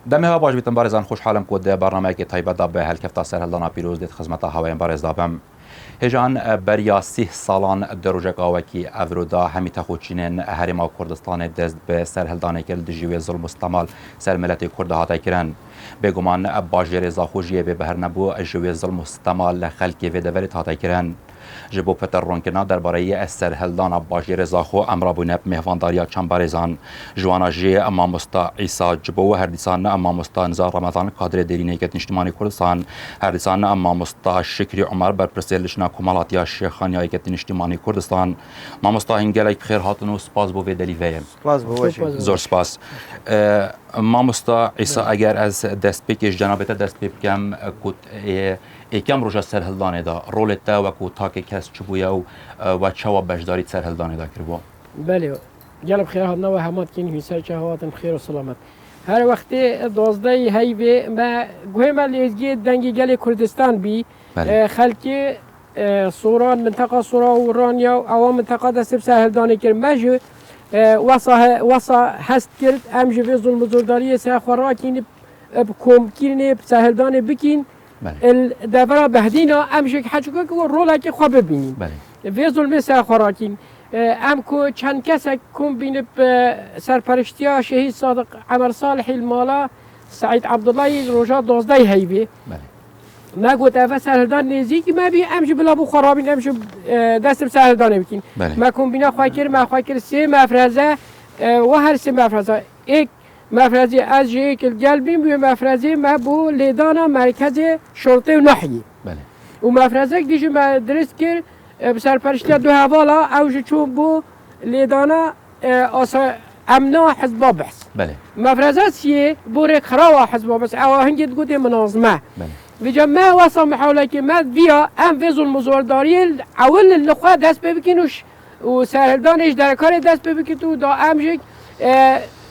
دم ها باش بیتن بارزان خوشحالم که ده برنامه که تایبت دا به هلکفتا سرهلدانا پیروز دید خدمت هوایم بارز دابم هجان بریا 30 سالان دروجک آوکی افرودا همی تخوچینن هرما کردستان دست به سرهلدانه کرد جیوی ظلم مستعمل سر ملت کرد هاتا کرن بگمان باجر زاخوجیه به بهر نبو جیوی ظلم مستعمل خلکی و دولت هاتا کرن جبو پتر رونکنا درباره سرهلدان باجر زاخو امرابونه مهوانداریا چنبارزان جوانا جی اما مستا عیسی جبو هر دیسان اما مستا نزار رمضان قادر دینی که اجتماعی کردستان هر دیسان اما مستا شکری عمر بر پرسیلشنا کمالاتیا شیخانیایی که اجتماعی کردستان ما مستا هنگلک بخیر هاتون و سپاس بو ویدلی ویم سپاس بو زور سپاس ما مستا عیسی اگر از دست پیکش جنابت دست پیکم کد یکم روز سرهلدانه دا رولت و کو تاک کس چبویا و چوا بشداری سرهلدانه دا کربو بله جلب خیر هات نو همات کین هیسر چه هواتن خیر و سلامت هر وقتی 12 هیوی ما گوهم لیزگی دنگی گل کردستان بی خلکی سوران منطقه سورا و رانیا و منطقه دست سرهلدانه کرد ماجو وصا هست کرد امجو به ظلم زورداری سرخورا کین بکوم کین سرهلدانه بکین الدفرة بهدينا أمشي حاجوك والرولا كي خواب بينين في ظلم سرخوراكين أمكو چند كسك كون بين سرپرشتيا شهيد صادق عمر صالح المالا سعيد عبد الله رجاء 12 هيبي ما قلت أفا سرهلدان نزيك ما بي أمشي بلا بو خرابين أمشي دستم سرهلدان بكين ما كون بينا خواكر ما خواكر سي مفرزة وهر سي مفرزة إيك مفرزی از جایی که جلبیم به مفرزی ما بو لیدانا مرکز شرطه و نحیی و مفرزی که دیجی ما درست کرد بسرپرشتی دو حوالا اوج چون بو لیدانا امنا حزبا بحث مفرزی سیه بو ریک خراوا حزبا بحث او هنگی دگوتی مناظمه ویجا ما واسا محاوله که ما بیا ام ویزو المزورداری اول اللخواه دست ببکینوش و سرهلدانش در کار دست ببکین تو دا امجک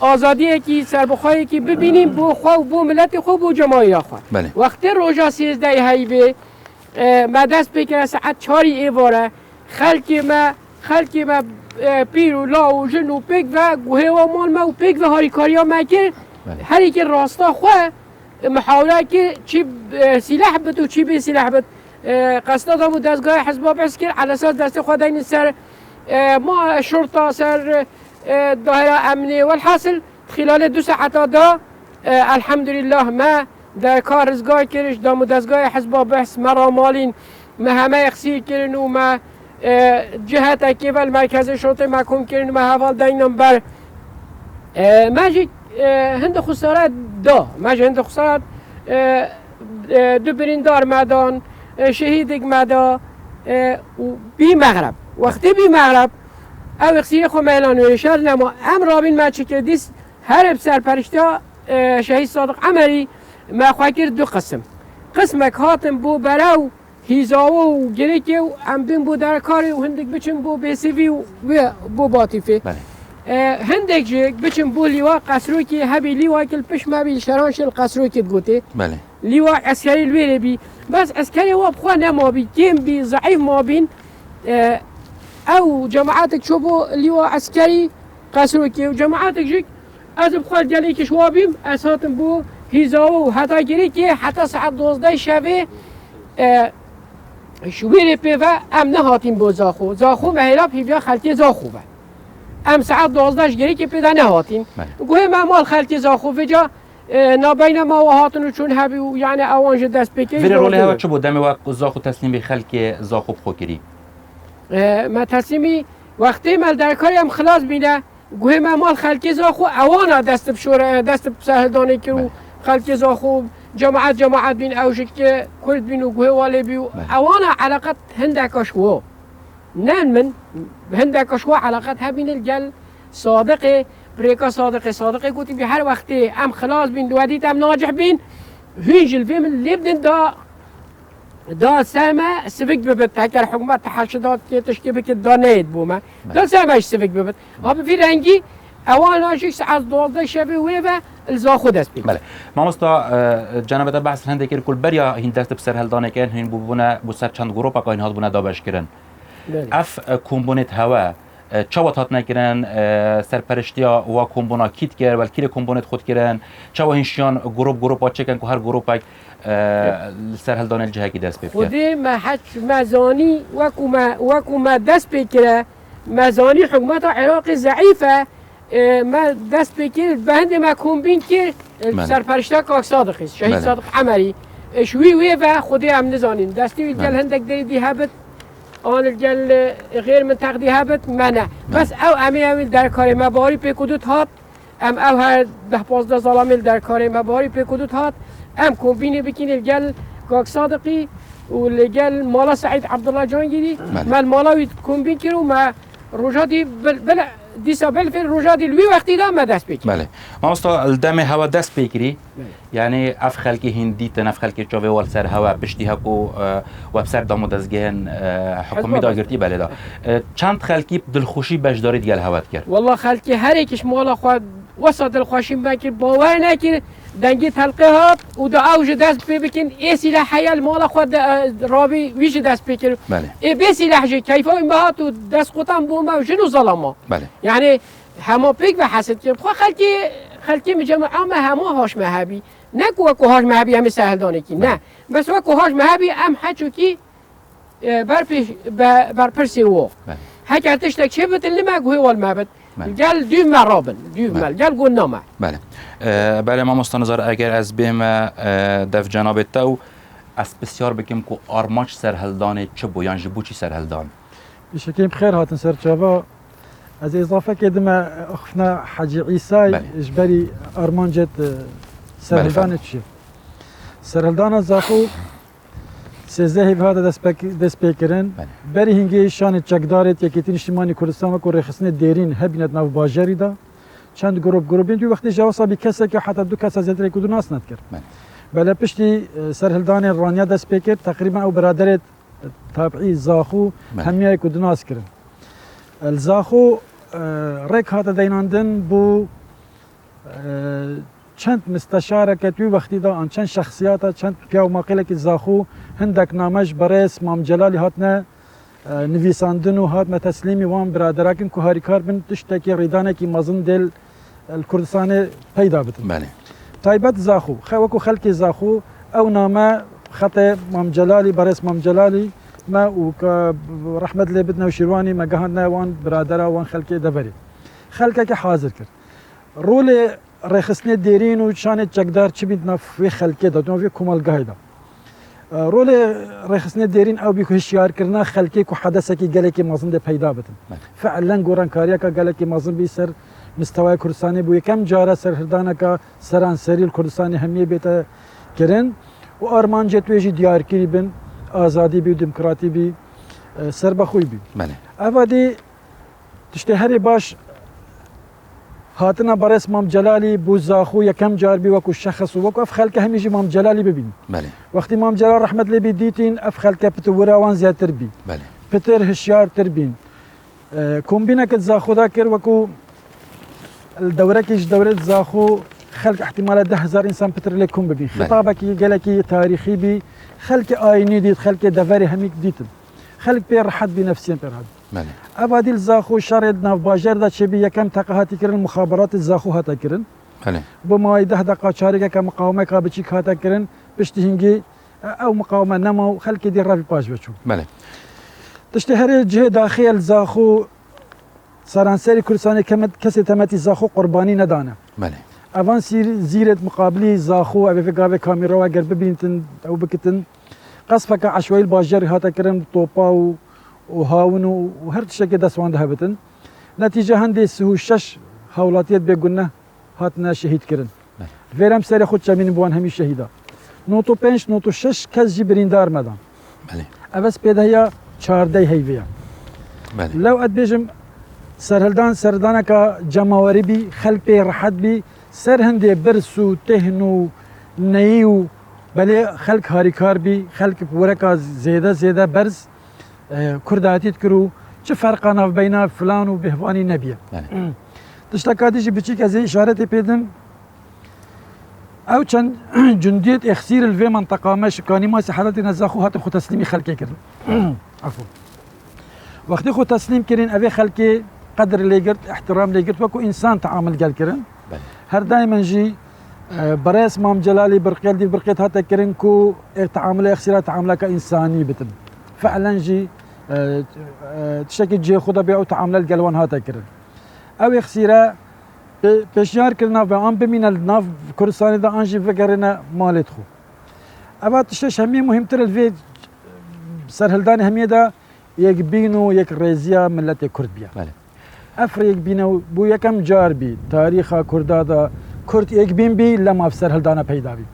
آزادی کی سربخاری کی ببینیم بو خو بو ملت خوب و جماعی خو وقتی روزا 13 هیوی ما دست بکنه ساعت 4 ایواره خلکی ما پیرو لا و جن و پیک و گوه و مال ما و پیک و هاریکاریا مکر هری که راستا خو محاوله که چی سلاح بد و چی بی سلاح بد قصد دامو دستگاه حزب بحث کرد على اساس دست خود این سر ما شرطه سر دائرة أمنية والحاصل خلال 2 ساعات دا الحمد لله ما در کار رزگاه کرش دامو دستگاه حزب بحث مرا مالین ما همه اخسیر کرن و ما جهت اکیول مرکز شرطه محکوم کرن و ما حوال دینم بر ماجی هند خسارت دا ماجی هند خسارت دو بریندار مدان شهید مدا بی مغرب وقتی بی مغرب او اخسیر خو میلان ویشار نما ام رابین ما چکر دیست هر سرپرشتا شهید صادق عمری ما خواکر دو قسمک هاتم بو براو هیزاو و گریکی و ام بین بو در کاری و هندک بچن بو بیسیوی و بو باطیفه هندک جیک بچن بو لیوا قصرو کی هبی لیوا کل پش ما بی شرانش القصرو کی گوته لیوا عسکری الویره بی بس عسکری واب خوا نما بی کم بی ضعیف ما بین او جماعتك شوفوا اللي هو عسكري قاسروكي وجماعتك جيك ازم خال جاليك شوابيم اساتم بو هيزاو حتى جريكي حتى ساعه 12 شبه شويري بيفا ام نهاتين بو زاخو مهلا بيفا خالتي زاخو ام ساعه 12 جريكي بيدا نهاتين گوه ما مال خالتي زاخو فجا نابين ما وهاتن چون هبي يعني اوانج دست بكي في رولي هوا چبو دم وقت زاخو تسليم بخلك زاخو بخوكري ما تصمیمی وقتی مال در کاری هم خلاص بینه گوه ما مال خلکی زاخو اوانا دست بشوره دست بسهدانه که و خلکی زاخو جماعت بین اوشک که کرد بین و گوه والی بی اوانا علاقت هندکاش و نه من هندکاش و علاقت هبین الجل صادقه بریکا صادقه گوتی بی هر وقتی هم خلاص بین دوادیت هم ناجح بین هینجل فیم لیبدن دا سما سفك ببت هكر حكومة تحشدات كي تشكي بك دانيت بوما دا سما ايش سفك ببت هذا في رنجي اوانا شيء ساعات 12 شبه ويبا الزاخو دست بي بله ما مستا جناب ده بحث هندك كل بريا هين دست بسر هلدانه كان هين بونا بسر چند گروپا كاين هاد بونا دابش كرن اف كومبونيت هوا چاوت هات نکرن سرپرشتیا و کمبونا کیت کرد و کیر کمبونت خود کردن چاو هنشیان گروپ چکن که هر گروپ سرهلدان الجهه کی دست بکره خودی ما حج مزانی وکو ما دست بکره مزانی حکومت عراق ضعیفه ما دست بکره بهند ما کمبین که سرپرشتا کاک صادقی شهید صادق عمری شوی و خودی هم نزانین دستی ویدگل هندک دری هبت آن الجل غیر منطق دی هبت منه بس او امی در کار مباری پیکودت هات او هر 10-15 سال در کار مباری پیکودت هات کمبینی بکین الجل کاک صادقی و الجل مالا سعید عبدالله جانگیری من مالاوی کمبین کرو ما روجادی بلا دیسا بالفعل روجادی لوی وقتی دا ما دست بکری بله ما استا الدم هوا دست بکری یعنی اف خلکی هندی تن اف خلکی چاوه وال سر هوا پشتی هکو و بسر دامو دزگهن حکومی دا گرتی بله دا چند خلکی دلخوشی بجداری دیگل هوات کرد والله خلکی هر یکش مالا خود وسط دلخوشیم بکر باور نکر دنگی تلقیات و دا اوج دست بکن ای سلاح حیال مالا خود رابی ویش دست بکر بله ای بی سلاح جه کیفا این بهات و دست قطعم بومه و جنو ظلمه بله يعني هما بيك بحسد كيف خلكي مجمع ما هما هاش مهبي نكو وكو هاش مهبي هم سهل دانكي نا بس وكو هاش مهبي ام حجو كي برپرسی و هک تشتک چه بت اللي ما هو المعبد قال دو مرابن دو مال قال قلنا ما بله بله ما مستنظر اگر از بیم دف جناب تو از بسیار بکیم که آرماش سرهلدان چه بویان جبو چی سرهلدان بشكل بخير هاتن سر شباب از اضافه كده اخفنا حاجي عيسى اجبري ارمان جد سرهلدان تشي سرهلدان زاخو سيزه بهذا دست بكرن بري هنگي شان چقدارت يكيتين اجتماعي كردستان و رخصن ديرين هبينت ناف باجري دا چند گروپین دو وقتی جواسا بی کسی که حتی دو کس از اداره کدو ناس ند کرد بله پشتی سرهلدان رانیا دست بکر تقریبا او برادرت تابعی زاخو همیه کدو ناس کرد الزاخو ریک هاتا دیناندن بو چند مستشاره که توی وقتی دا آن چند شخصیات چند پیاو ماقیله که زاخو هندک نامش برس مام جلالی هاتنه نویساندن و هات تسلیمی وان برادراکن که هاریکار بن تشتکی ریدانه که مازن دل الکردستان پیدا بتن بله تایبت زاخو خوکو خلق زاخو او نامه خط مام جلالی برس مام جلالی ما و رحمت لی بدنا و شیروانی ما گهاندنا وان برادرا وان خلق دبری خلقه که حاضر کرد رول رخصنه دیرین و شان چقدار چی بید نفوی خلقه داد نفوی کمالگاه داد رول رخصنه دیرین او بی هشیار کردن خلقی کو حدثه کی گله کی مازن ده پیدا بتن فعلا گوران کاریا کا گله کی مازن بی سر مستوای کردستانی بو یکم جاره سرهردانه کا سران سریل کردستانی همیه بیت کرن و آرمان جتویجی دیار کری بن آزادی بی دموکراتی بی سر بخوی بی بله اوادی تشته هری باش هاتنا برس مام جلالی بو زاخو یکم جار بی وکو شخص وکو اف خلک همیشه مام جلالی ببین بله وقتی مام جلال رحمت لی بیدیتین اف خلک پتوراوان زیادتر بی بله پتر هشیار تر بین کومبینا کت زاخو دا کر وکو الدوره کیش دوره زاخو خلق احتمال 10,000 انسان پتر لکم ببین خطابه کی گله کی تاریخی بی خلق آینی دید خلق دفری همیک دیتن خلق بیر راحت بی نفسیان بیر هاد بله ابادیل زاخو شرد ناف باجر دا چه بی یکم تقاهاتی کرن مخابرات زاخو هاتا کرن بله بو مای 10 دقیقه چارگه که مقاومه که بچیک هاتا کرن پشتی هنگی او مقاومه نمو خلق دی رافی پاش بچو بله تشتی هر جهه داخل زاخو سرانسری کردستانی کسی تمتی زاخو قربانی ندانه بله اوان زیرت مقابلی زاخو او فکر کامیرا اگر ببینتن او بکتن قصفك عشوائي الباجر هاتا كرن طوبا وهاون وهر شيء دسوان دهبتن نتيجه هندي سهو شش هولاتيت بيقولنا هاتنا شهيد كرن فيرم سري خود چمين بوان همي شهيدا نوتو 5 نوتو 6 كز جبريندار مدان بله اوس بيدهيا 14 هيفيا بله لو ادبيجم سردانك جماوري بي خلق بي راحت بي سر هندي برسو تهنو نيو بله خلق هاریکار بی خلق ورکا زیاده برز کرداتیت کرو چه فرقانا بین فلان و بهوانی نبیه تشتکاتیش بچیک از اشارت پیدم او چند جندیت اخسیر الوی منطقه ما شکانی ما حالت نزاخو هات خود تسلیمی خلقی کردن عفوا وقتی خود تسلیم کردن اوی خلقی قدر اللي قلت احترام اللي قلت وكو انسان تعامل قال كرن هر دائما جي برئيس مام جلالي برقيل دي برقيت هاتا كرن كو تعامل اخسرا تعامله كانساني بتم فعلا جي تشكي جي خدا بيعو تعامل القلوان هاتا كرن او اخسرا بشيار كرنا بان بمين الناف كردستاني دا انجي فكرنا مالت خو ابا تشش همي مهمتر الفي سرهلداني همي دا يك بينو يك ريزيا ملت كرد بيا افر يك بينو بو يكم جار بي تاريخ كردا دا كرد يك بين بي لما افسر هلدانا پیدا بي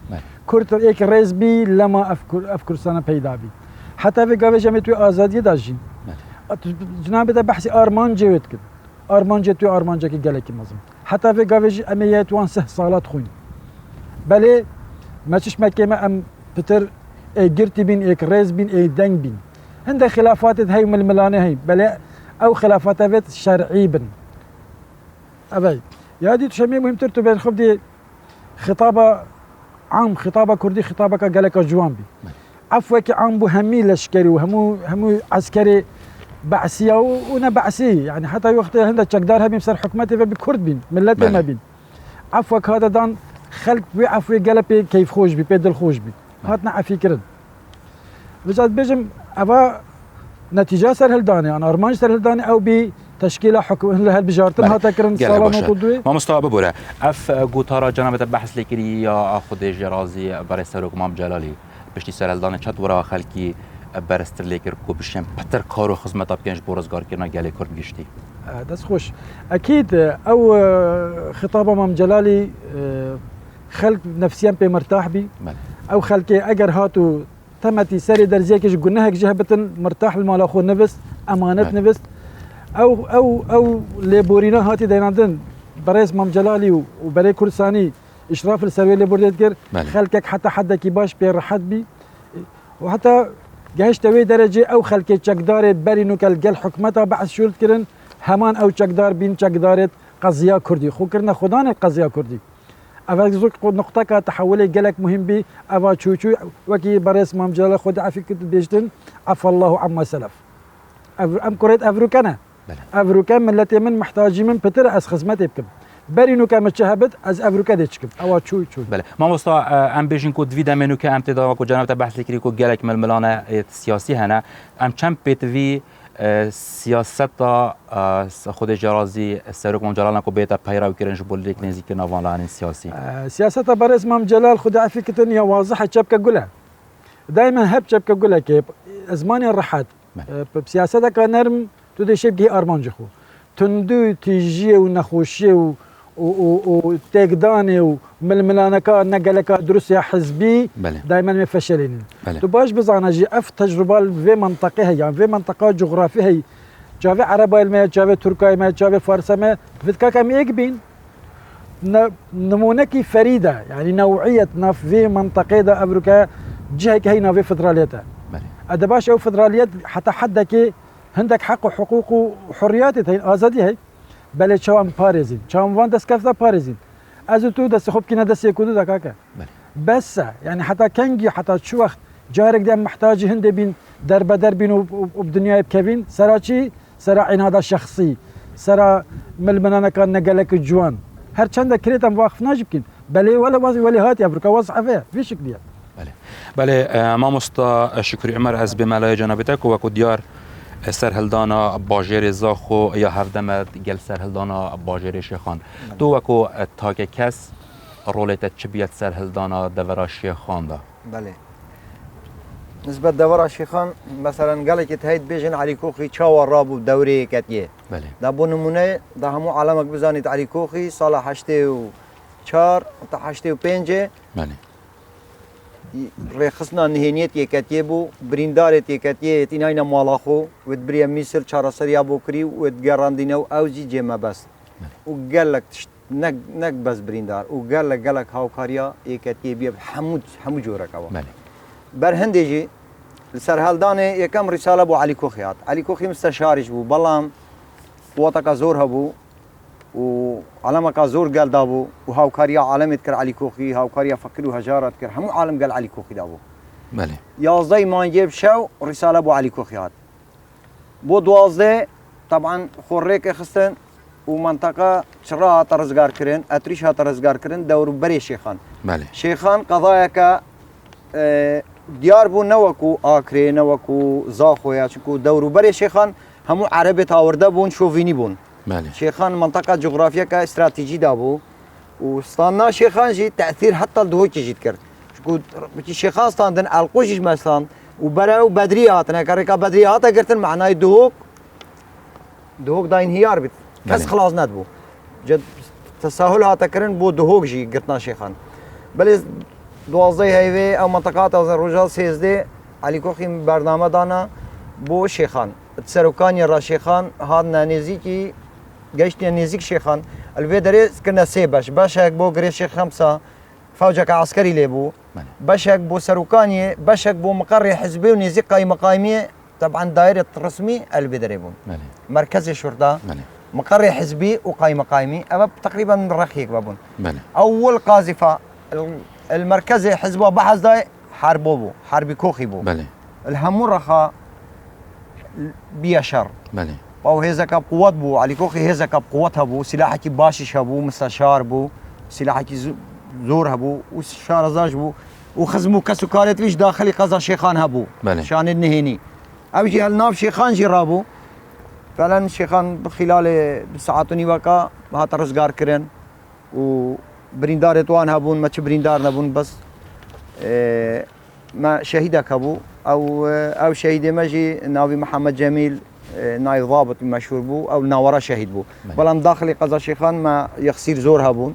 كرد يك ريز بي لما افكرسانا پیدا بي حتى في قاوي جمعتوي آزادي دا جين جناب دا بحثي ارمان جيوت كد ارمان جيتوي ارمان جاكي قالك مزم حتى في قاوي اميات وان سه صالات خوين بلي ما تش مكيمة ام بتر اي قرتي بين اي ريز بين اي دنگ بين عند خلافات هاي من الملانه هاي بلا او خلافات شرعي بن ابي يا دي تشمي مهم ترتو بين خب دي خطابه عام خطابه كردي خطابك قالك جوان بي عفوك عام بو همي لشكري وهمو عسكري بعسيه ونا بعسي يعني حتى وقت هند تشقدار هبي مسر حكمتي بكرد بين ملتي ما بين عفوك هذا دان خلق بي عفوي قلبي كيف خوش بي بيدل خوش بي هاتنا عفي كرد رجعت بيجم ابا نتيجه سر هلداني انا ارمان سر هلداني او بتشكيله حكم هل بجارتن هاتا كرن صالون وقدوي ما مستوى بولا اف قوتارا جناب البحث لكري يا اخذ جرازي برسلوك مام جلالي بشتي سر هلداني چت ورا خلقي برستر لكر كو بشم بتر كارو خدمت بكنج بورزگار كرنا گالي كرد گشتي دس خوش اكيد او خطابه مام جلالي خلق نفسيا بمرتاح بي او خلقي اجر هاتو تمتي سري درجيكش قلناها جهبة مرتاح المال اخو نفس امانه نفس او ليبورينا هاتي ديناندن بريس مام جلالي وبري كردستاني اشراف السروي اللي برديتكر خلقك حتى حدك باش بيرحد بي وحتى جهش توي درجه او خلقي تشقدار برينو كالقل حكمتها بعد شولت كرن همان او تشقدار بين تشقدارت قضيه كردي خو كرنا خدان القضيه كردي افا نقطه كتحولي قالك مهم بي افا تشوشو وكي بريس مام جلال خد عفي كنت بيجتن عفى الله عما سلف ام كريت افروكنا افروكان من التي من محتاجين من بتر از خدمتي بكم برينو كما تشهبت از افروكا ديتشكم او تشوي بله ما مستوى ام بيجين كود فيدا منو كام تدا كو جناب بحث لكري كو قالك من الملانه السياسي هنا ام كم بيت في سیاست خود جرازی سرک مام جلال نکو بیت پیرو کردن جبول لیک نزدیک نوان لان سیاسی سیاست برای مام جلال خود عفی کتن یا واضحه شبکه گله دائما هب شبکه گله که زمانی راحت سیاست که نرم تو دیشب گی ارمانج خو تندو تیجی و نخوشی و تقداني وململانكا نقلكا دروسيا حزبي دائما مفشلين تو باش بزانا جي اف تجربه في منطقه يعني في منطقه جغرافيه جافي عربي ما جافي تركيا ما جافي فارس ما فيتكا كم يكبين نمونكي فريده يعني نوعيه في منطقه دا افريقيا جهه هي نافي فدراليتها هذا باش او فدراليات حتى حدك عندك حق وحقوق وحريات هي ازادي هي بله چوان پارزین چوان وان دست کفتا پارزین از تو دست خوب کنه دست یکودو دکاکه بس يعني حتى كنجي حتى شو وقت جارك دائما محتاج هند بين در بدر بين وبدنيا بكفين سراچي سرا عناد شخصي سرا ملمنا كان نقلك الجوان هر چند كريتم واقف ناجبكين بل ولا هات افريقيا وصعفه في شكل بله ما مستا شكري عمر از بمالای جنابتك و ديار سر هلدانا باجر زاخو یا هردمت گل سر هلدانا باجر شیخان تو وکو تاک کس رولت چبیت سر هلدانا دورا شیخان دا بله نسبت دورا شیخان مثلا قال لك تهيد بيجن علي كوخي تشاور رابو دوري كتيه بله دا بو نمونه دا همو علامك بزانيت علي كوخي سال 84 تا 85 بله رخصنا نهنيت يكتيه بو بريندارت يكتيه تيناينا مالاخو ودبريا ميسل چارسريا بوكري ودگراندينو اوجي جيما بس وقال لك نك بس بريندار وقال لك هاوكاريا يكتيه بيب حمود جوركوا برهندجي السرهلداني يكم رساله بو علي كوخيات علي كوخي مستشارج بو بلام وطاقه زور هبو وعلمك زور قال دابو وهاوكاريا علمت كر علي كوخي هاوكاريا فكروا هجارات كر همو عالم قال علي كوخي دابو بله يازدي ما نجيب شو رساله بو علي كوخيات بو دوازده طبعا خوريك خستن ومنطقة شراها ترزقار كرين أتريشها ترزقار كرين دور بري شيخان بله شيخان قضايا ديار بو نوكو آكري نوكو زاخو يا شكو دور بري شيخان همو عربي تاورده بون شوفيني بون بله شيخان منطقة جغرافيا كاستراتيجي دابو وستانا شيخان جي تأثير حتى الدهوك جيت كرت شكو شيخان ستاندن القوشش مثلا وبراو بدرياتنا كاريكا بدريات قرتن معناه دهوك دا انهيار بت بس خلاص ندبو جد تساهل هاتكرن بو دهوك جي قرتنا شيخان بل دوازده هيوي او منطقات از رجال سيزدي علي كوخي برنامه دانا بو شيخان تسروكان يرا شيخان هاد نزيكي قشت نزيك شيخان الفيدري كنا سيبش باشك بو غري شيخ خمسه فوجك عسكري ليبو باشك بو سروكاني باشك بو مقر حزبي ونزيك قايمه قايميه طبعا دائره رسمي الفيدري بون مركز الشرطه مقر حزبي وقايمه قايمي أما تقريبا من رخيك بابون اول قاذفه المركزي حزبه بحث داي حربوبو حربي كوخي بو الهمو رخا بيا شر او هيزك بقوات بو علي كوخي هيزك بقوتها بو سلاحك باشش بو مستشار بو سلاحك زور بو وشارزاج بو وخزمو كسكارت ليش داخلي قضا شيخان هبو شان النهيني اوجي هالناف شيخان جرابو فعلا شيخان خلال ساعات ونيوكا هات رزقار كرن وبريندار توان هبون ما بريندار نبون بس ما شهيدك هبو او شهيد ماجي ناوي محمد جميل ناي ضابط مشهور بو او ناورا شهيد بو بلان داخلي قضا شيخان ما يخسير زور هبون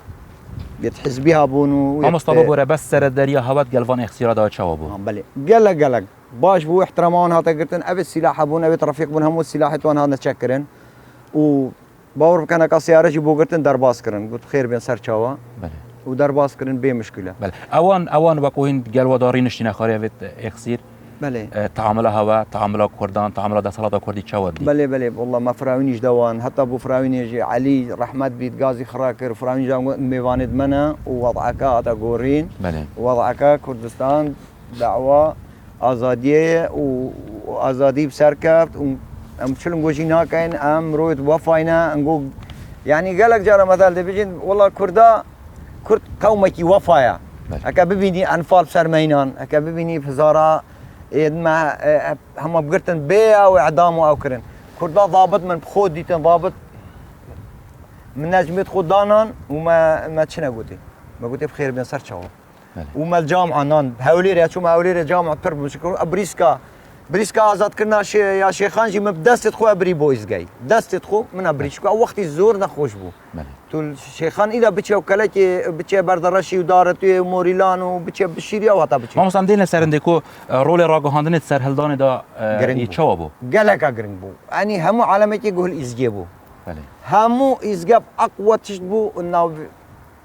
يتحزبي هبون هم مصطفى بورا بس سر الدريا هوت قلفان اخسيرا دا تشاوبو بله قلق باش بو احترامون هاتا قرتن ابي السلاح هبون ابي رفيق بون همو السلاح توان هذا نتشكرن و باور كان كسياره جي بو قرتن درباس كرن قلت خير بين سر تشاوا بله ودرباس كرن بي مشكله بله اوان وقوين قلوا دارين اشتنا خاري اخسير بله تعامل هوا تعامل كردان تعامل دا صلاه كردي تشاود بله والله ما فراوينيش دوان حتى ابو فراويني يجي علي رحمت بيت غازي خراكر فراويني جا ميواند منا ووضعك هذا غورين بله وضعك كردستان دعوه ازاديه وازادي بسركفت ام شلون نقول كاين ام رويت وفاينا نقول يعني قال لك جرى مثلا بيجين والله كردا كرد قومك وفايا هكا ببيني انفال بسر مينان هكا ببيني بهزاره ما هم بقرتن بيع واعدام او كرن كردا ضابط من بخود ديتن ضابط من نجمه خدانان وما تشنا قلتي ما قلتي بخير بين سر شو وما الجامعه نان هاوليري شو ما هاوليري جامعه بيرب مشكور بريسكا ازاد كنا يا شيخان جي مبدست تخو ابري بويز جاي دست تخو من ابريشكو وقت الزور نخوش بو تول شيخان اذا بتشي وكلتي بتشي بردرشي ودارتي موريلان وبتشي بشيريا وهتا بتشي ما مصندين سرندكو رول راغهاندن سر هلدان دا يتشوبو قالك اجرين بو يعني همو علامتي يقول ازجيبو همو ازجاب اقوى تشبو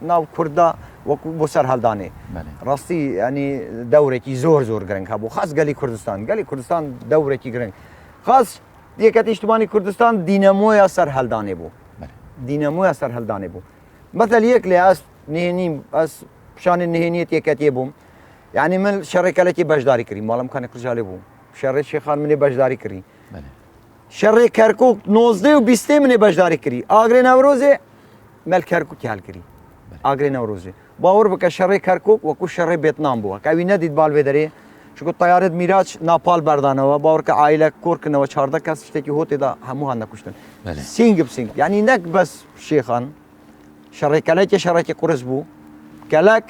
ناو كردا وبسر هلداني راستي يعني دورتي زور جرنك هبو خاص قالي كردستان دورتي جرنك خاص ديكت اجتماعي كردستان دينامو سر هلداني بو دينامو سر هلداني بو مثل يك لاس نهني اس شان النهنيت يكتي بوم يعني من شركه التي بجداري كريم مالم كان رجال بو شر الشيخان من بجداري كريم شر كركوك 19 و 20 من بجداري كريم اغري نوروزي مال كركوك حال كريم اغري نوروزي باور بك شر كركوك وكو شر فيتنام بو كاوي نديد بالفدري شكو طياره ميراج نابال بردانه باور كعائله كوركنا وشارده كاس تشتكي هوتي دا همو هنا كشتن سينج بسينج يعني نك بس شيخان شركه قرز بو كلك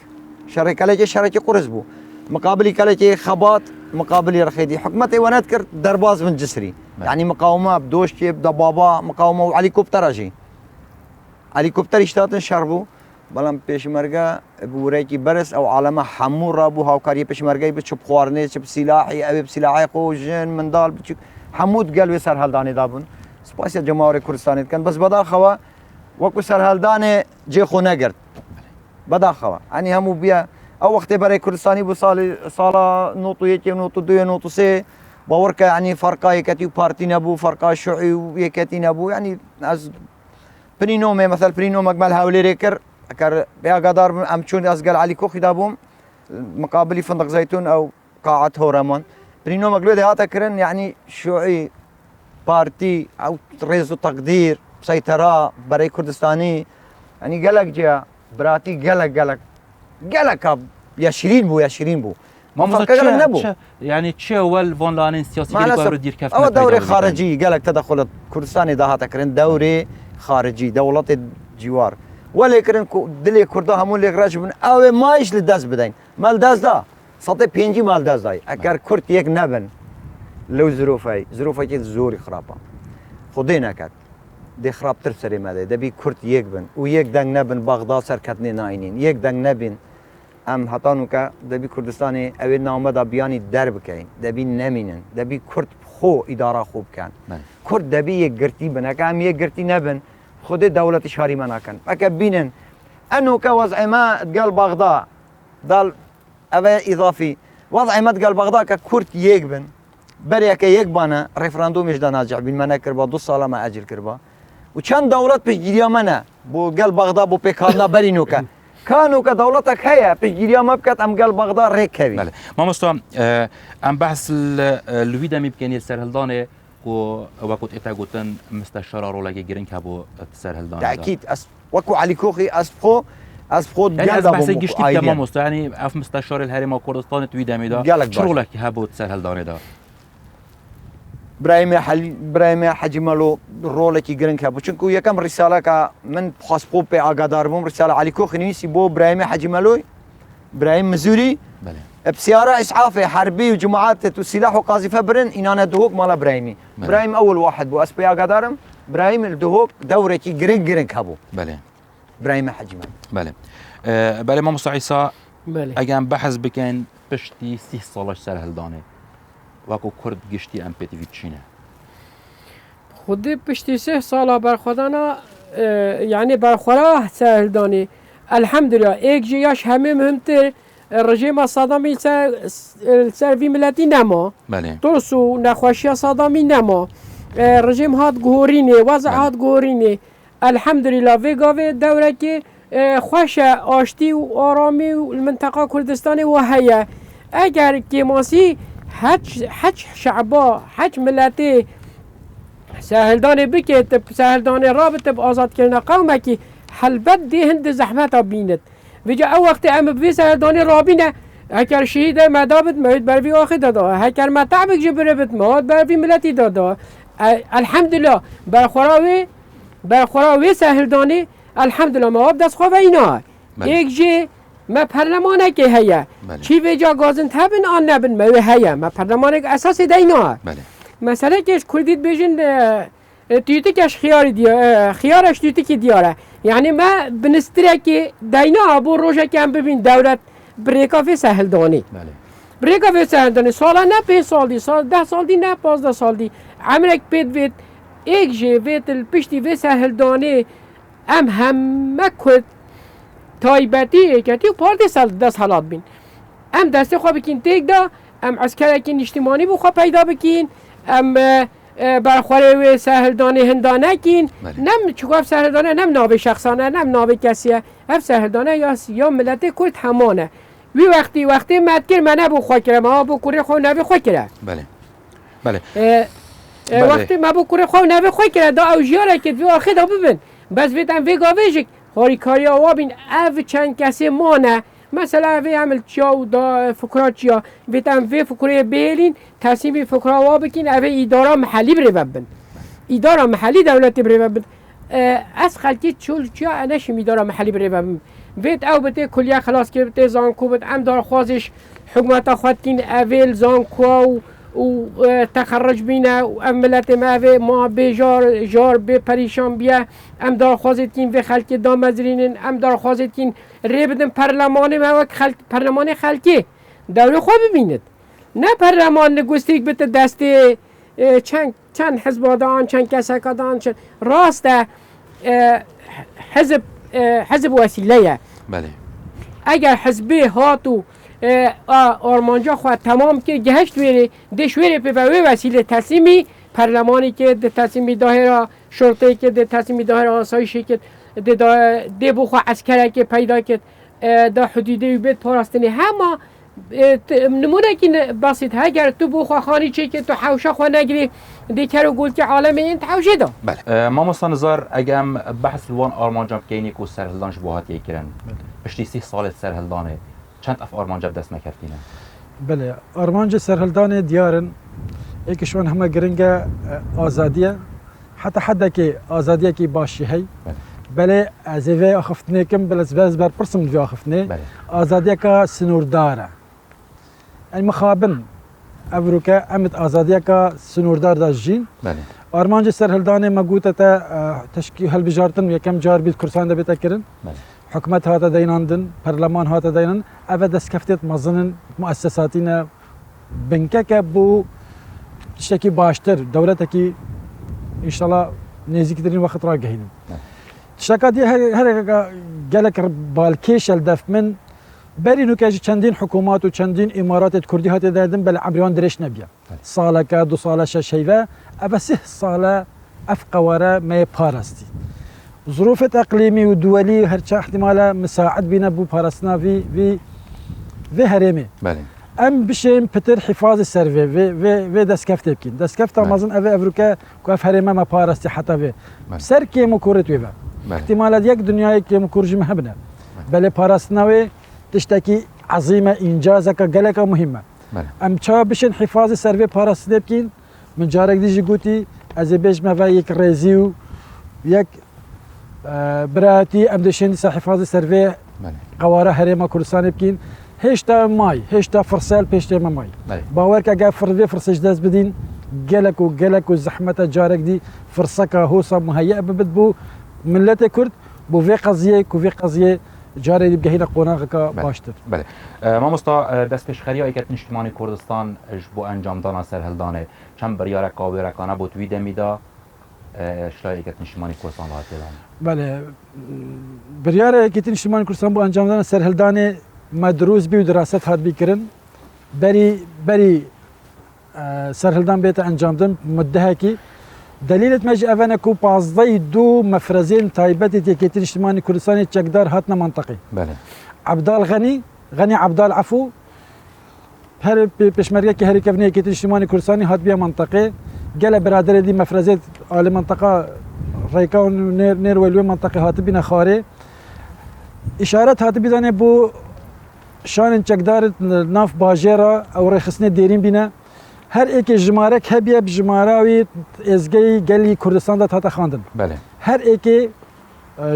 شركه قرز بو مقابلي كلك خباط مقابلي رخيدي حكمتي وانا اذكر درباز من جسري يعني مقاومه بدوش كيف دبابه مقاومه وهليكوبتر اجي هليكوبتر اشتاتن شربو بلام پیشمرگا بوريكي برس او علامه حمور بو هاوكاري پیشمرگا بچوب خوارنه چب سلاحي ابي بسلاحي قوجن من دال حمود قلبي سر هلداني دابون سپاس جمهور كردستان كان بس بدا خوا وكو سر هلداني جي خو نگرد بدا خوا يعني همو بيا او وقت بري كردستاني بو صاله نوطو يكي نوطو دو نوطو سي باوركا يعني فرقاي كتي بارتي نبو فرقا شيوعي ويكتي نبو يعني از برينومي مثلا برينوم اجمل هاولي ريكر اكر بها قدر امشون ازقل علي كوخي دابوم مقابلي فندق زيتون او قاعه هورمان برينوم اقلو هاتا كرن يعني شيوعي بارتي او ريز وتقدير سيطره برای كردستاني يعني قالك جا براتي قالك يا شيرين بو ما مفكر نبو يعني تشي اول فون لانين سياسي مع اللي الأسف قالوا دير كيف او دوري خارجي قالك تدخل كردستاني ده تكرن دوري خارجي دولات الجوار ولا كرن دلي كردا همون لك راجبن او ما ايش لداز بدين مال داز دا سطي بينجي مال داز داي اگر كرت يك نبن لو ظروفي كي زوري خرابه خدينا كات دي خراب ترسري ماده دبي كرت يك بن ويك دنگ نبن بغداد سركتني ناينين يك دنگ نبن ام هتانو که دبی کردستانی اوی نامه دا بیانی در بکن دبی نمینن دبی کرد خو اداره خوب کن کرد دبی یک گرتی بن اگه هم یک گرتی نبن خود دولت شهری مناکن اگه بینن انو که وضع ما تقال بغداد دال اوی اضافی وضع ما تقال بغداد که کرد یک بن برای که یک بانه رفراندومش دا ناجع بین منه کربا 2 ساله ما اجل کربا و چند دولت پیش گیریا منه بو قال بغداد بو پیکارنا برینو که كانوا كدولتك هيا بجيريا ما بكت ام قال بغداد ريكوي بله ما مستوى ام بحث الويدا ممكن سرهلدانه و وقت اتاغوتن مستشار رولاگي گيرن كابو سرهلدانه تاكيد وكو علي كوخي اسبخو يعني از بحث گشتي تمام است يعني اف مستشار الهرم كردستان تويدا ميدا شرولاك هابو سرهلدانه دا برايم حجملو رولكي جرين كابو چونكو يكم رساله كا من باسبو بي اغادار بوم رساله علي كوخني سي بو برايم حجملو برايم مزوري بله بسياره اسعاف حربي وجماعات وسلاح وقاذفه برن انانا دهوك مال برايمي برايم اول واحد بو اس بي اغادارم برايم الدهوك دورتي جرين كابو بله برايم حجمل بله بله ما مستعيسى بله اگه بحث بكن پشتی 30 سالش سرهلدانه وکو کرد گشتی ام پی تی وی چینه خود پشتی 3 ساله برخوردانا یعنی برخورا سهلدانی الحمدلله ایک جیاش همه مهمتر رژیم صدامی سر وی ملتی نما بله درسو نخوشی صدامی نما رژیم هات گورینه وضع هات گورینه الحمدلله وگاوه دوره که خوش آشتی و آرامی و المنطقه کردستان و هیا اگر که ماسی حج شعبا حج ملتی سهلدان بکت سهلدان رابط بآزاد کردن قومه که حلبت دی هند زحمت بینت وجا او وقت ام بی سهلدان رابینه هکر شهید مدابت موید بروی آخی دادا هکر مطعبک جبربت مواد بروی ملتی دادا الحمدلله برخوراوی سهلدانی الحمدلله مواد دست خواه اینا یک جه ما پرلمانه که هیا چی وجا گازن تبن آن نبن ما هیا ما پرلمانه که اساس دینا مثلا که کردید بیشن تیوتی کش خیارش تیوتی که دیاره یعنی ما بنستره که دینا بو روشه که هم ببین دولت بریکا فی سهلدانی بریکا فی سهلدانی سالا نه 5 سال دی سال 10 سال دی نه 15 سال دی عمرک پید وید ایک جه وید الپشتی فی سهلدانی همه کرد تایبتی که پارتی سال 10 حالات بین دست خواه بکین تیک دا عسکر کین اجتماعی بو خواه پیدا بکین برخوره و سهلدانه هندانه کین نم چکاف سهلدانه نم ناو شخصانه نم ناو کسیه اف سهلدانه یا ملت کرد همانه وی وقتی مدکر منه بو خواه کرم ها بو کوری خواه نوی خواه کرم بله وقتی ما بو کوری خواه نوی خواه کرم دا او جیاره که وی آخی دا ببین بس ویتن وی گاویجک هاری کاری آوابین او چند کسی مانه مثلا وی عمل چاو دا فکرات چیا ویتن وی فکره بیلین تصمیم فکره آوابکین او ایدارا محلی بری ببین ایدارا محلی دولتی بری ببین از خلکی چول چیا انشم ایدارا محلی بری ببین ویت او بته کلیه خلاص که بته زانکو بت ام دار خوازش حکومت خواهد کین اویل زانکو و تخرج بینه و ملت ما بجار جار به پریشان بیا ام دار خوازید کین و خلک دامزرینن ام دار خوازید کین ری بدن پرلمان ما و پرلمان خلکی دوره خواه ببیند نه پرلمان نگوستیک بته دست چند حزبادان چند کسکادان راست حزب وسیله بله اگر حزبی هاتو آرمانجا خواهد تمام که گهشت ویره دشویره به وسیله تصمیمی پرلمانی که ده تصمیمی داهره شرطه که ده تصمیمی داهره آسایشی که ده بخواه عسکره که پیدا که ده حدوده بیت پاراستنی همه نمونه که بسیط اگر تو بو خواهانی چه که تو حوشه خواه نگیری دیگر و گول که عالم این حوشه دا بله مامۆستا نزار ئەگەم بەحث لوان ئارمانجا بکەینێک و سەرهەڵدانش بۆ هات یەکردن پشتی 30 ساڵێت سەرهەڵدانێ چەند ئەف ئارمانجا دەست نەکردینە بله ارمانج سرهلدان دیارن یکیشون همه گرنگ آزادیه حتی حد که آزادیه که باشی هی بله از وی آخفتنه کم بله از بر پرسم وی آخفتنه آزادیه که سنورداره این مخابن افروکه امت آزادیه که سنوردار داشت جین ارمانج سرهلدان مگوته تا تشکیل هل بجارتن یکم جار بید کرسان دبیت کرن حکومت هاتا دیناندن پارلمان هاتا دینان اوه دست کفتیت مزنن مؤسساتینا بنکه که بو تشتکی باشتر دولت کی انشالله نزیک ترین وقت را گهینن تشتکا دی هر گلک بالکیش الدف من بری نو که چندین حکومات و چندین امارات کردی هاتا دادن بل عبریان درش نبیا ساله که 2 ساله شیوه اوه 3 ساله اف قواره ما پارستی ظروف اقليمي ودولي هرچا احتمالا مساعد بينا بو بارسنا في هرمي ام بشين بتر حفاظ السيرفي في دسكفت بكين دسكفت مازن افي افريكا كاف هرمه ما بارستي حتى في سركي مكورت ويبا احتمالات يك دنيا كي مكورج مهبنا بل بارسناوي تشتكي عظيمه انجازك قالك مهمه ام تشا بشين حفاظ السيرفي بارست بكين من جارك ديجي قوتي از بيج ما يك ريزيو يك براتي ام دشين حفاظ السيرفي قواره هرمه كردستان بكين هشتا ماي هشتا فرسال بيشتا ماي باورك اجا فرفي فرسج داز بدين جلك وزحمه جارك دي فرسكا هوصه مهيئه ببدبو ملت كرد بو في قضيه جاري دي هنا قوناغا باشتر بله مامۆستا دەستپێشخەریە ئەیکەتن نیشتیمانی کوردستان بۆ ئەنجامدانا سەرهەڵدانێ چەند بڕیارە قاوێرەکانە بۆ توی دەمیدا شلای ئەیکەتن نیشتیمانی کوردستان هاتێدان بله بریاره ئەیکەتی نیشتیمانی کوردستان بۆ ئەنجامدانا سەرهەڵدانێ مدروس بی و دراست هات بیکردن بری سرهلدان بیت انجام دن مدته کی دلیلت مج اوانه کو 15 مفرزین تایبتی تکیتین اجتماعی کردستان چکدار هاتنا منطقی بله عبدال غنی عبدال عفو هر پشمرگه که هر کفنی تکیتین اجتماعی کردستانی هات بیا منطقه گله برادر دی مفرزات آل منطقه ریکاون نیر ولوی منطقه هات بینا خاره اشارات هات بیدانه بو شان چکدار ناف باجرا او رخصنه دیرین بینه هر ایک جمارک هبیه بجماراوی ازگی گلی کردستان دا تا خواندن بله هر ایک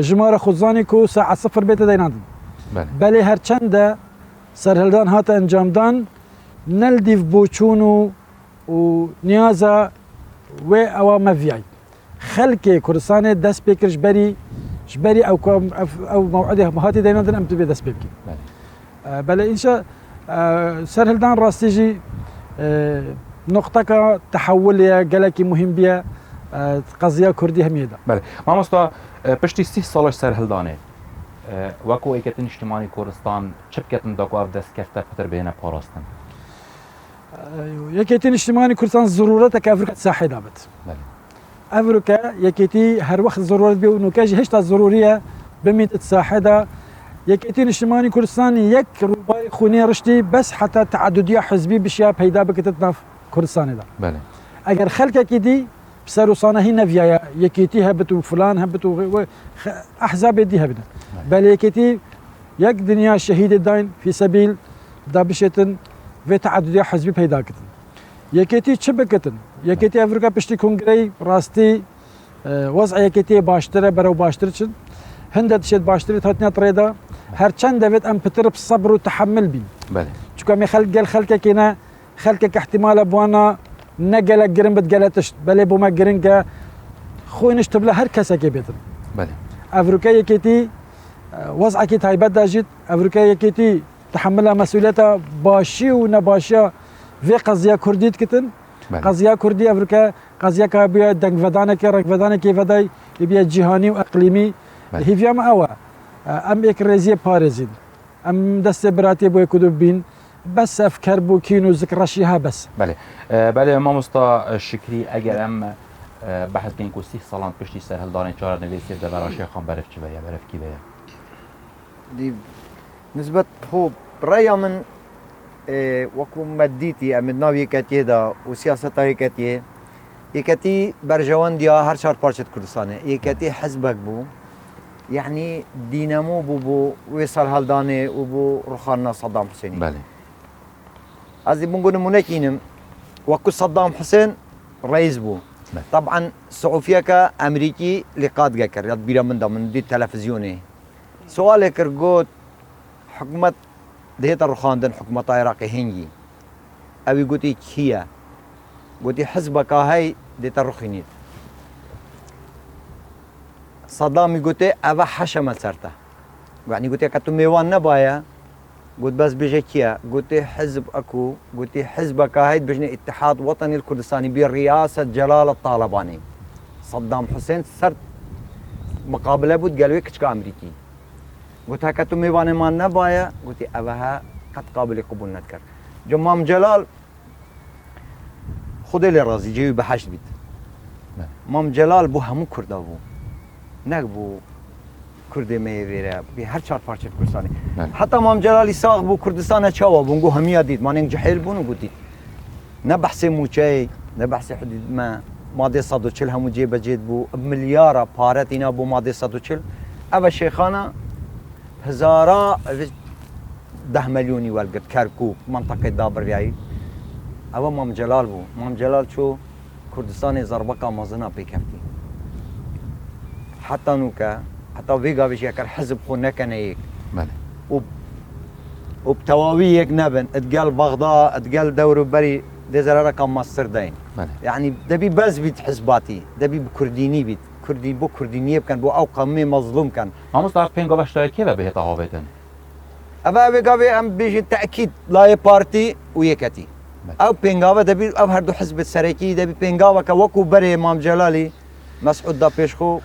جماره خودزانی کو ساعت 0 بیت دیناندن بله هر چند سرهلدان هات انجامدان نل دیف بوچونو و نیازا و او مفیای خلق کردستان دست بکرش بری او موعده هاتی دیناندن ام تبی دست بکی بله اینجا سرهلدان راستیجی نقطة تحولية جلكي مهم بيا قضية كردية هميدا. بله. مامۆستا پشتی 30 سالش سرهلدانه. وەکو ئەیکەتن نیشتیمانی کوردستان چ بکەتن داکو ئەو دەستکەفتە پتر بهێنە پاراستن؟ یەکێتی نیشتیمانی کوردستان ضرورەتە کە ئەفریقا ساحێ دابێت. ئەفریقا یەکێتی هەر وەخت ضرورەت بێ و نوکەژی هێشتا ضروریە بمێت ساحێدا یەکێتی نیشتیمانی کوردستان یەک ڕووباری خونی ڕشتی بەس حتا تعددیە حزبی بشیا پەیدا بکەتت ناو کوردستانێدا. ئەگەر خەڵکێکی دی سەر و سانەهی نەڤایە یەکێتی هەبێت و فلان هەبێت و ئەحزابێ دی هەبێت. بەڵێ یەکێتی یەک دنیا شەهیدی داین فی سەبیل دا بشێتن وێ تعددیە حزبی پەیداکردن. یەکێتی چ بکەتن؟ یەکێتی ئەفریقا پشتی کنگرەی ڕاستی وەزع یەکێتی باشترە بەرەو باشتر چن هەندە دشێت باشترێت هاتنە ڕێدا هەرچەند دەبێت ئەم پتر سەبر و تەحمل بین. چونکە مێ گەل خەڵکێکێنە خەڵکێک احتیمالە بوانە نەگەلە گرنگ بت گەلەتشت بەلێ بۆمە گرنگە خۆی نشت بلە هەر کەسێکی بێتن. ئەفریقا یەکێتی وەزعێکی تایبەت داژیت ئەفریقا یەکێتی تحملە مەسئولیەتە باشی و نەباشیە vê qeziya Kurdî dikitin qeziya Kurdî Ewrika qeziyeka bûye dengvedanekê rekvedanekê vedayî bûye cîhanî û eqlîmî hêviya me ew e em êk rêziyê parêzîn em destê biratiyê bûye ku bîn bes ev kerbûkîn û zikreşî he bes. Belê mamosta Şikrî eger em behs bikin ku 30 salan piştî serhildanên çarenivîsê de veraşêxan beref çi veye beref kî veye? Nisbet rêya min وەکو مەدیتی ئەمە ناو یەکەتیێدا و سیاسەتا یەکەتیێ یەکەتی بەرژەوەندیا هەر چار پارچێت کوردستانێ یەکەتی حەزبەک بوو یعنی دینەمۆ بوو بۆ وێ سەرهەڵدانێ و بۆ ڕوخاندنا سەدام حوسێنی ئەزی بنگۆ نمونەکینم وەکو سەدام حوسێن ڕئیس بوو طبعا سعوفیەکە ئەمریکی لقادگە کرد یاد بیرە مندا من دیت تەلەڤیزیۆنێ سوالێ کرد گوت حکومەت دێتە ڕوخاندن حکومەتا عێراقی هەنگی ئەوی گوتی کییە گوتی حزبەکە هەی دێتە ڕوخینیت سەدامی گوتێ ئەوە حەشەمە سەرتە گوانی گوتێ کە تو میێوان نەبایە گوت بەس بێژە کییە گوتێ حزب ئەکو گوتی حزبەکە هەیت بژنە ئیتحاد وەتەنی کوردستانی بێ ڕیاسەت جەلالە تاڵەبانی سەدام حوسێن سەر مقابلە بوو گەلوێ کچکە ئەمریکی گوت هەکە تو میێوانێمان نەبایە گوتی ئەوەها قەت قابلی قبول نەکرد جا مام جەلال خودێ لێ ڕازی جێوی بەهەشت بیت مام جەلال بۆ هەموو کوردە بوو نەک بوو کوردێ مەیەوێرە بێ هەر چار پارچێت کوردستانی حتا مام جەلالی ساغ بوو کوردستانە چاوە بوون گو هەمیە دیت مانێنگ جەحێل بوون و گوتی نە بەحسێ موچەی نە بەحسێ حدودمە مادێ 140 هەموو جێبەجێت بوو ملیارە پارەت ئینا بۆ مادێ 140 ئەوە شێخانە هزارە 10 ملیۆنی وەرگرت کەرکووک منتەقەی دابڕیایی ئەوە مام جەلال بوو مام جەلال چۆ کوردستانی زەربەکە مەزنا پێکەفتی حتا نوکە حتا vêgavêjiyekar hezb xwe nekene yek û bi tewawî yek nebin edgel Bexda edgel dewroberî dê zerareka mastir deyin yanî debî bez bît hizbatî debî bi kurdînî bît kurdî bo kurdîniyê bikin bo ew qewmê mezlûm kin Mamosta pêngava ştayekê ve bihêta havêtin ev vêgavê em bêjin teekîd layê partî û yeketî ew pêngava debî ew her du hizbê serekî debî pêngaveke wekû berê Mam Celalî Mesûd da pêşxo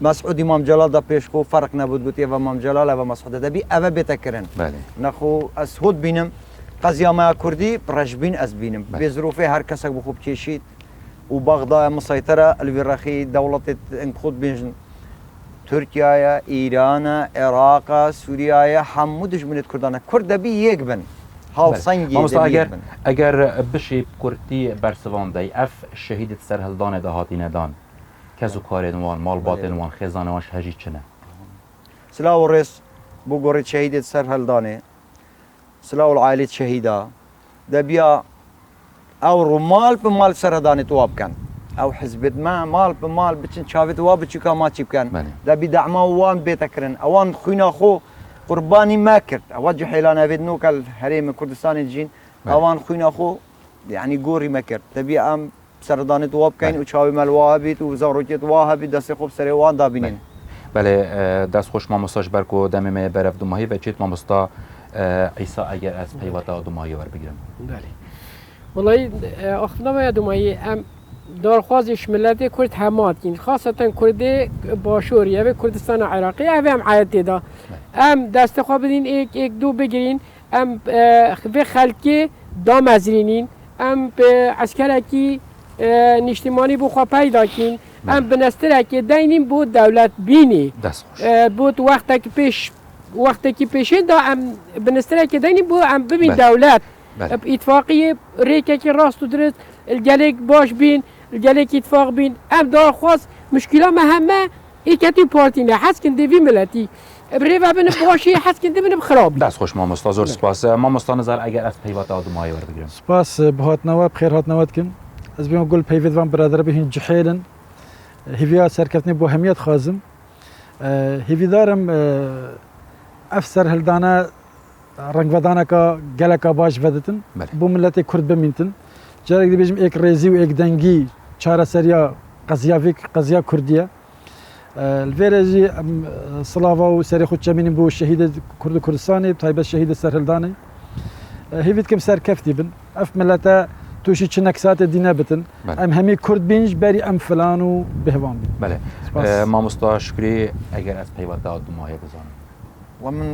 مسعود امام جلال دا پیش خو فرق نبود گوتی و امام جلال و مسعود دبی اوه بهتر کرن نخو از خود بینم قضیه ما کردی رجبین از بینم به ظروف هر کس که خوب چشید و بغداد مسيطره الوراخي دولت ان خود بین ترکیه ایران عراق سوریه همه دشمنت کردن کرد بی یک بن حال سنگی اگر بشی کردی برسوان دی اف شهید سرهلدان دهاتی ندان کزو کاردوان مال باتنوان خزانوانش هجی چنه سلاو الرئيس بو قريت شهيدة سرهلداني سلاو العائلة شهيدة دبيا او رمال بمال سرهلداني تواب كان او حزبت ما مال بمال بتشن شافت واب بتشكا ما تشيب كان دبي دعما وان بيتكرن اوان خوينا خو قرباني ما كرت اوجه حيلانا فيدنوك الحريم كردستاني الجين اوان خوينا خو يعني قوري ما كرت دبي ام سردانی تواب کن و چاوی ملواه بیت و زاروکیت واه بیت دست خوب سری وان دابینین. بله دست خوش ماموستاش برکو دمی می برف دومایی و چیت ماموستا عیسی اگر از پیوتا دومایی ور بگیرم. بله. والله آخرنا ما دومایی ام دارخوازش ملت کرد همات کن خاصتا کرد باشوریه و کردستان عراقی هم عادتی دا ام دست خواب بدین یک دو بگیرین ام به خلکی دام ازرینین ام به عسکرکی نیشتیمانی بو خواه پیدا کن ام بنستره که دینیم بود دولت بینی بود وقتی که پیشین دا ام بنستره که دینیم بود ام ببین دولت اتفاقی ریکه که راست و درست الگلیک باش بین الگلیک اتفاق بین ام دار خواست مشکلات همه ایکتی پارتی نه حس کنده وی ملتی بری و بین باشی حس کنده بین بخراب دست خوش ماموستا زور سپاس ماموستا نظر اگر از پیوات آدمایی ور بگیرم سپاس بهات نواب خیر هات نواد کن از بیام گل پیوید وان برادر بهین جحیلن هیویا سرکتنی بو همیت خازم هیویدارم افسر هلدانا رنگ ودانا کا گلکا باش ودتن بو ملت کرد بمینتن جارك دي بيجم ايك ريزي وايك دنگي چارە سەریا قەزیا کوردیە الفێرەژی سڵاوا و سەری خود چەمینیم بۆ شەهیدە کورد و کوردستانی تایبەت شەهیدە سەرهەڵدانی هیویت کەم سەرکەفتی بن ئەف ملەتە تووشی چ نەکساتە دینە بتن ئەم هەمی کورد بینج بەری ئەم فلان و بهوان بین مامۆستا شکری ئەگەر ئەس پەیوەتا دومایە بزانم ومن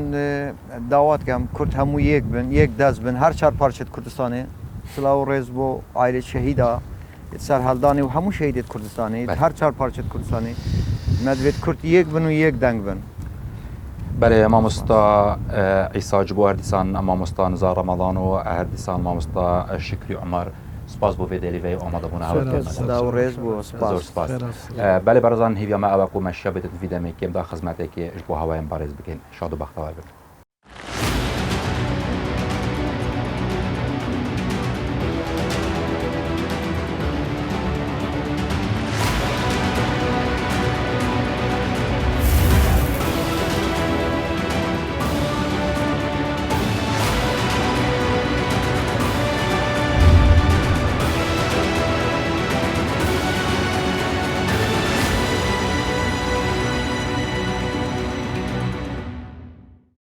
داوات کەم کورد هەموو یەک بن یەک دەست بن هەر چار پارچێت کوردستانی سلااو و ڕێز بۆ ئایلێ شەهیدا سەرهەڵدانی و هەموو شەهیدێت کوردستانی هەر چار پارچێت کوردستانی نەدوێت کورد یەک بن و یەک دەنگ بن بله مامۆستا عیسا جبو هەر دیسان مامۆستا نزار ڕەمەڵان و هەر دیسان مامۆستا شکری عمر سپاس بۆ vێدێلیڤێ ئامادەبوون سدا و ڕێز بوو زۆر سپاس بەێ بەرزان هیویامە ئەوە کومەشە بێت ویدەمێکێمدا خزمەتێکی ژ بۆ هەوایان بارێز بکەین شاد و بەختەوار بن